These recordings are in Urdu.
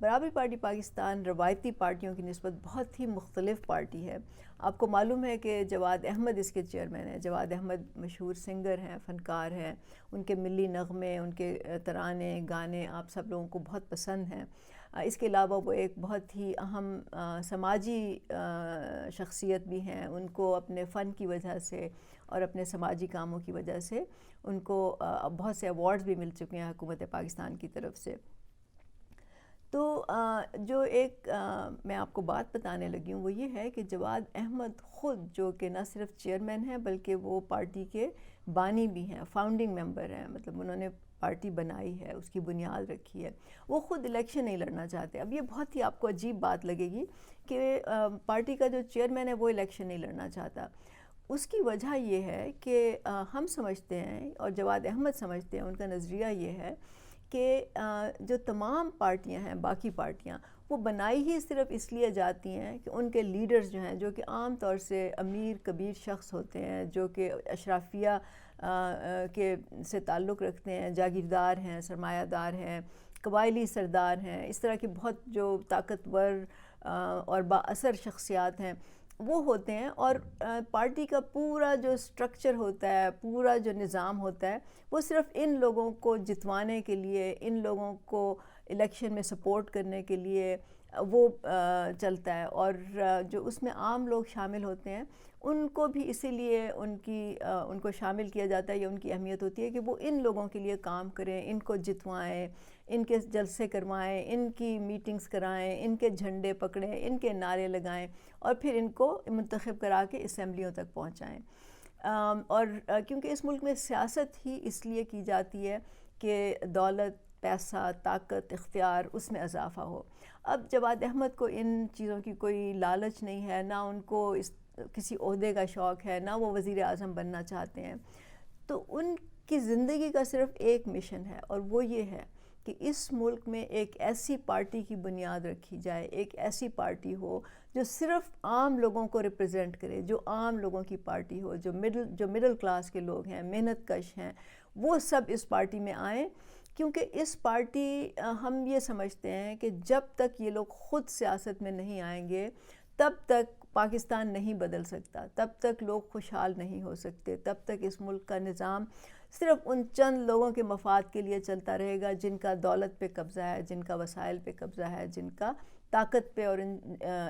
برابری پارٹی پاکستان روایتی پارٹیوں کی نسبت بہت ہی مختلف پارٹی ہے۔ آپ کو معلوم ہے کہ جواد احمد اس کے چیئرمین ہیں۔ جواد احمد مشہور سنگر ہیں، فنکار ہیں، ان کے ملی نغمے، ان کے ترانے گانے آپ سب لوگوں کو بہت پسند ہیں۔ اس کے علاوہ وہ ایک بہت ہی اہم سماجی شخصیت بھی ہیں۔ ان کو اپنے فن کی وجہ سے اور اپنے سماجی کاموں کی وجہ سے ان کو بہت سے ایوارڈز بھی مل چکے ہیں حکومت پاکستان کی طرف سے۔ تو جو ایک میں آپ کو بات بتانے لگی ہوں وہ یہ ہے کہ جواد احمد خود جو کہ نہ صرف چیئرمین ہیں بلکہ وہ پارٹی کے بانی بھی ہیں، فاؤنڈنگ ممبر ہیں، مطلب انہوں نے پارٹی بنائی ہے، اس کی بنیاد رکھی ہے۔ وہ خود الیکشن نہیں لڑنا چاہتے۔ اب یہ بہت ہی آپ کو عجیب بات لگے گی کہ پارٹی کا جو چیئرمین ہے وہ الیکشن نہیں لڑنا چاہتا۔ اس کی وجہ یہ ہے کہ ہم سمجھتے ہیں اور جواد احمد سمجھتے ہیں، ان کا نظریہ یہ ہے کہ جو تمام پارٹیاں ہیں، باقی پارٹیاں، وہ بنائی ہی صرف اس لیے جاتی ہیں کہ ان کے لیڈرز جو ہیں، جو کہ عام طور سے امیر کبیر شخص ہوتے ہیں، جو کہ اشرافیہ کے سے تعلق رکھتے ہیں، جاگیردار ہیں، سرمایہ دار ہیں، قبائلی سردار ہیں، اس طرح کی بہت جو طاقتور اور با اثر شخصیات ہیں وہ ہوتے ہیں، اور پارٹی کا پورا جو سٹرکچر ہوتا ہے، پورا جو نظام ہوتا ہے، وہ صرف ان لوگوں کو جتوانے کے لیے، ان لوگوں کو الیکشن میں سپورٹ کرنے کے لیے وہ چلتا ہے۔ اور جو اس میں عام لوگ شامل ہوتے ہیں ان کو بھی اسی لیے ان کو شامل کیا جاتا ہے، یا ان کی اہمیت ہوتی ہے کہ وہ ان لوگوں کے لیے کام کریں، ان کو جتوائیں، ان کے جلسے کروائیں، ان کی میٹنگز کرائیں، ان کے جھنڈے پکڑیں، ان کے نعرے لگائیں، اور پھر ان کو منتخب کرا کے اسمبلیوں تک پہنچائیں۔ اور کیونکہ اس ملک میں سیاست ہی اس لیے کی جاتی ہے کہ دولت، پیسہ، طاقت، اختیار، اس میں اضافہ ہو۔ اب جواد احمد کو ان چیزوں کی کوئی لالچ نہیں ہے، نہ ان کو کسی عہدے کا شوق ہے، نہ وہ وزیر اعظم بننا چاہتے ہیں۔ تو ان کی زندگی کا صرف ایک مشن ہے، اور وہ یہ ہے کہ اس ملک میں ایک ایسی پارٹی کی بنیاد رکھی جائے، ایک ایسی پارٹی ہو جو صرف عام لوگوں کو ریپرزینٹ کرے، جو عام لوگوں کی پارٹی ہو، جو مڈل کلاس کے لوگ ہیں، محنت کش ہیں، وہ سب اس پارٹی میں آئیں۔ کیونکہ اس پارٹی ہم یہ سمجھتے ہیں کہ جب تک یہ لوگ خود سیاست میں نہیں آئیں گے تب تک پاکستان نہیں بدل سکتا، تب تک لوگ خوشحال نہیں ہو سکتے، تب تک اس ملک کا نظام صرف ان چند لوگوں کے مفاد کے لیے چلتا رہے گا جن کا دولت پہ قبضہ ہے، جن کا وسائل پہ قبضہ ہے، جن کا طاقت پہ اور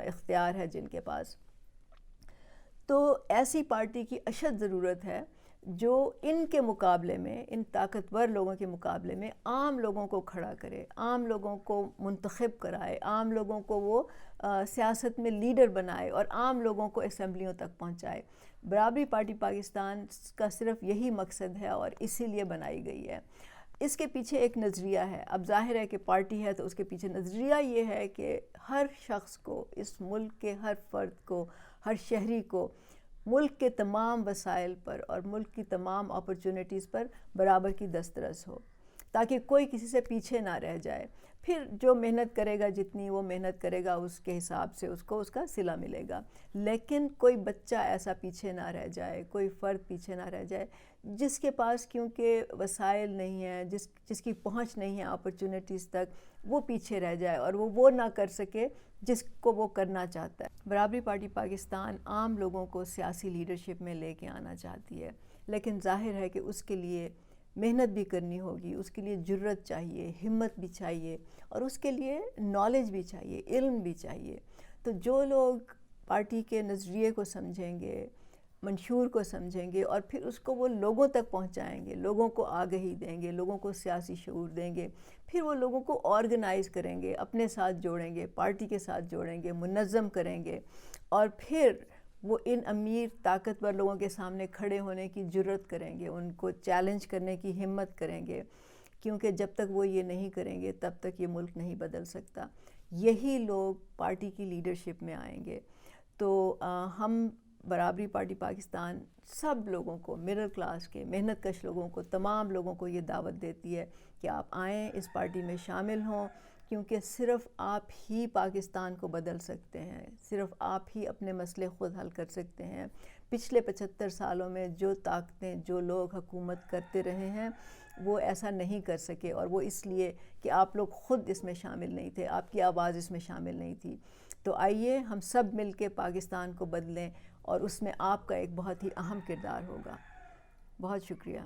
اختیار ہے جن کے پاس۔ تو ایسی پارٹی کی اشد ضرورت ہے جو ان کے مقابلے میں، ان طاقتور لوگوں کے مقابلے میں عام لوگوں کو کھڑا کرے، عام لوگوں کو منتخب کرائے، عام لوگوں کو وہ سیاست میں لیڈر بنائے اور عام لوگوں کو اسمبلیوں تک پہنچائے۔ برابری پارٹی پاکستان کا صرف یہی مقصد ہے اور اسی لیے بنائی گئی ہے۔ اس کے پیچھے ایک نظریہ ہے۔ اب ظاہر ہے کہ پارٹی ہے تو اس کے پیچھے نظریہ یہ ہے کہ ہر شخص کو، اس ملک کے ہر فرد کو، ہر شہری کو ملک کے تمام وسائل پر اور ملک کی تمام اپرچونٹیز پر برابر کی دسترس ہو، تاکہ کوئی کسی سے پیچھے نہ رہ جائے۔ پھر جو محنت کرے گا، جتنی وہ محنت کرے گا اس کے حساب سے اس کو اس کا صلہ ملے گا، لیکن کوئی بچہ ایسا پیچھے نہ رہ جائے، کوئی فرد پیچھے نہ رہ جائے جس کے پاس کیونکہ وسائل نہیں ہیں، جس کی پہنچ نہیں ہے اپرچونٹیز تک، وہ پیچھے رہ جائے اور وہ نہ کر سکے جس کو وہ کرنا چاہتا ہے۔ برابری پارٹی پاکستان عام لوگوں کو سیاسی لیڈرشپ میں لے کے آنا چاہتی ہے، لیکن ظاہر ہے کہ اس کے لیے محنت بھی کرنی ہوگی، اس کے لیے جرت چاہیے، ہمت بھی چاہیے، اور اس کے لیے نالج بھی چاہیے، علم بھی چاہیے۔ تو جو لوگ پارٹی کے نظریے کو سمجھیں گے، منشور کو سمجھیں گے، اور پھر اس کو وہ لوگوں تک پہنچائیں گے، لوگوں کو آگہی دیں گے، لوگوں کو سیاسی شعور دیں گے، پھر وہ لوگوں کو آرگنائز کریں گے، اپنے ساتھ جوڑیں گے، پارٹی کے ساتھ جوڑیں گے، منظم کریں گے، اور پھر وہ ان امیر طاقتور لوگوں کے سامنے کھڑے ہونے کی جرت کریں گے، ان کو چیلنج کرنے کی ہمت کریں گے، کیونکہ جب تک وہ یہ نہیں کریں گے تب تک یہ ملک نہیں بدل سکتا۔ یہی لوگ پارٹی کی لیڈرشپ میں آئیں گے۔ تو ہم برابری پارٹی پاکستان سب لوگوں کو، مڈل کلاس کے، محنت کش لوگوں کو، تمام لوگوں کو یہ دعوت دیتی ہے کہ آپ آئیں، اس پارٹی میں شامل ہوں، کیونکہ صرف آپ ہی پاکستان کو بدل سکتے ہیں، صرف آپ ہی اپنے مسئلے خود حل کر سکتے ہیں۔ پچھلے 75 سالوں میں جو طاقتیں، جو لوگ حکومت کرتے رہے ہیں وہ ایسا نہیں کر سکے، اور وہ اس لیے کہ آپ لوگ خود اس میں شامل نہیں تھے، آپ کی آواز اس میں شامل نہیں تھی۔ تو آئیے ہم سب مل کے پاکستان کو بدلیں، اور اس میں آپ کا ایک بہت ہی اہم کردار ہوگا۔ بہت شکریہ۔